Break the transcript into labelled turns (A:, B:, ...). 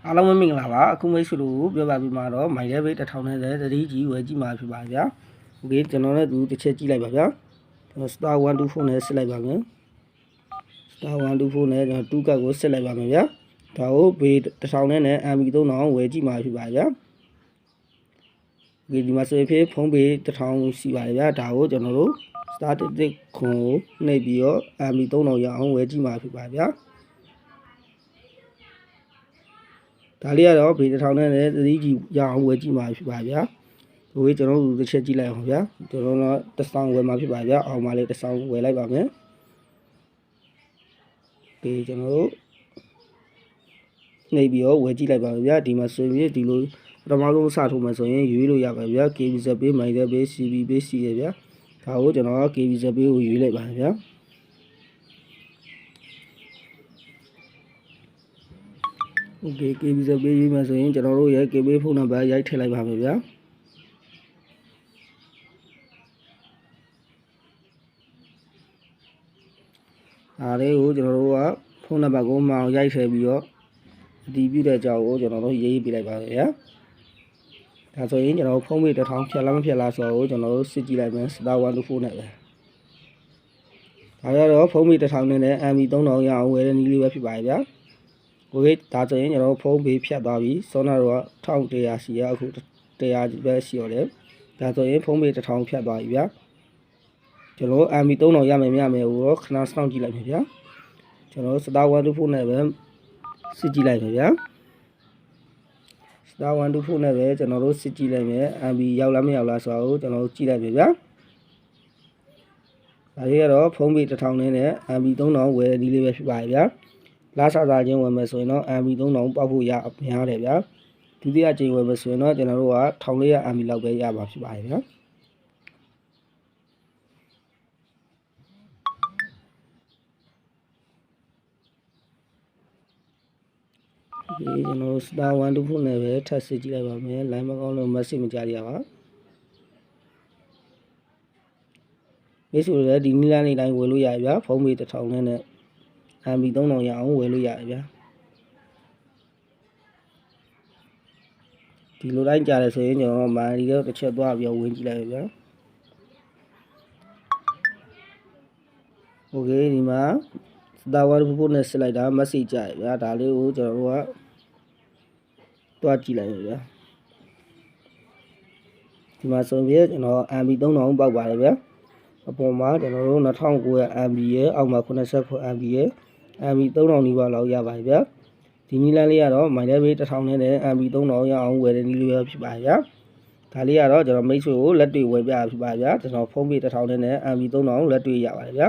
A: အားလုံးမင်္ဂလာပါအခုမိတ်ဆွေတို့ပြောပြပေးမှာတော့မိုင်ရဲဘေး1000နဲ့သတိကြီးဝယ်ကြည့်မှာဖြစ်ပါဗျာโอเคကျွန်တော်လည်းသူတစ်ချက်ကြည့်လိုက်ပါဗျာကျွန်တော် star 124နဲ့စစ်လိုက်ပါမယ် star 124နဲ့ကျွန်တော်2ကတ်ကိုစစ်လိုက်ပါမယ်ဗျာဒါကိုဘေး1000နဲ့ MB 3000ဝယ်ကြည့်မှာဖြစ်ပါဗျာဒီမှာဆိုရင်ဖြစ်ဖုန်းဘေး1000ရှိပါတယ်ဗျာဒါကိုကျွန်တော်တို့ star တစ်ခွန်ကိုနှိပ်ပြီးတော့ MB 3000ရအောင်ဝယ်ကြည့်မှာဖြစ်ပါဗျာဒါလေးကတော့ဘေး1000နဲ့သတိကြီးရအောင်ဝယ်ကြည့်မှာဖြစ်ပါဗျာ။ဒီကျွန်တော်တို့တစ်ချက်ကြည့်လိုက်အောင်ဗျာ။ကျွန်တော်တို့1000ဝယ်မှာဖြစ်ပါဗျာ။အောင်ပါလေး1000ဝယ်လိုက်ပါမယ်။ဒီကျွန်တော်တို့နေပြီးတော့ဝယ်ကြည့်လိုက်ပါမယ်ဗျာ။ဒီမှာဆိုရင်ဒီလိုပထမဆုံးစထိုးမှဆိုရင်ရွေးလို့ရပါဗျာ။ KBZ ပေးမိုင်တဲ့ပေး CB ပေးစီရဗျာ။ဒါကိုကျွန်တော်က KBZ ပေးကိုရွေးလိုက်ပါဗျာ။โอเค KBZ ပေးရေးမှာဆိုရင်ကျွန်တော်တို့ရဲ့ KB ဖုန်းနံပါတ်ရိုက်ထည့်လိုက်ပါမယ်ဗျာအားလေးကိုကျွန်တော်တို့ကဖုန်းနံပါတ်ကိုမှအောင်ရိုက်ထည့်ပြီးတော့အတည်ပြုတဲ့အကြောင်းကိုကျွန်တော်တို့ရေးပေးလိုက်ပါမယ်ဗျာဒါဆိုရင်ကျွန်တော်ဖုန်းမေး1000ဖြတ်လားမဖြတ်လားဆိုတော့ကျွန်တော်တို့စစ်ကြည့်လိုက်မယ် star 124နဲ့ပဲဒါကြတော့ဖုန်းမေး1000နဲ့ MB 3000ရအောင်ဝယ်တဲ့နည်းလေးပဲဖြစ်ပါတယ်ဗျာโอเคဒါဆိုရင်ကျွန်တော်ဖုန်းပေးဖြတ်သွားပြီစောနာတော့1100ရှိရအခု100ပဲရှိတော့တယ်ဒါဆိုရင်ဖုန်းပေး1000ဖြတ်သွားပြီဗျာကျွန်တော် MB 3000ရမယ်မရမယ်ကိုတော့ခဏစောင့်ကြည့်လိုက်မယ်ဗျာကျွန်တော် star 124နဲ့ပဲစစ်ကြည့်လိုက်မယ်ဗျာ star 124နဲ့ပဲကျွန်တော်တို့စစ်ကြည့်လိုက်မယ် MB ရောက်လားမရောက်လားဆိုတာကိုကျွန်တော်ကြည့်လိုက်မယ်ဗျာဒါလေးကတော့ဖုန်းပေး1000နဲ့ MB 3000ဝယ်ဒီလေးပဲဖြစ်ပါရဲ့ဗျာလာစားချင်းဝင်မယ်ဆိုရင်တော့ MB 3000ပေါက်ဖို့ရများတယ်ဗျာဒုတိယကြိမ်ဝင်မယ်ဆိုရင်တော့ကျွန်တော်တို့က1400 MB လောက်ပဲရပါဖြစ်ပါတယ်ဗျာဒီကျွန်တော် star 124နဲ့ပဲထပ်စစ်ကြည့်လိုက်ပါမယ် line မကောင်းလို့ message မကြားရပါမိတ်ဆွေတွေဒီနီလာနေတိုင်းဝယ်လို့ရဗျာဖုန်းပေး1000နဲ့ MB 3000ရအောင်ဝယ်လို့ရတယ်ဗျာဒီလိုတိုင်းကြားတယ်ဆိုရင်ကျွန်တော်မာရီတော့တစ်ချက်သွားပြီးဝင်ကြည့်လိုက်ဗျာโอเคဒီမှာ star 124နဲ့စစ်လိုက်တာ message ကြရဗျာဒါလေးကိုကျွန်တော်တို့ကတွားကြည့်လိုက်ဗျာဒီမှာဆိုရင်ကျွန်တော် MB 3000ပေါက်ပါတယ်ဗျာအပေါ်မှာကျွန်တော်တို့2900 MB ရဲ့အောက်မှာ89 MB ရဲ့MB 3000နီးပါးလောက်ရပါတယ်ဗျာဒီနီလန်းလေးကတော့မိုင်တဲ့ဘေး1000နဲ့ MB 3000ရအောင်ဝယ်တဲ့နီးလေးပဲဖြစ်ပါဗျာဒါလေးကတော့ကျွန်တော်မိတ်ဆွေကိုလက်တွေ့ဝယ်ပြဖြစ်ပါဗျာကျွန်တော်ဖုန်းပေး1000နဲ့ MB 3000လက်တွေ့ရပါတယ်ဗျာ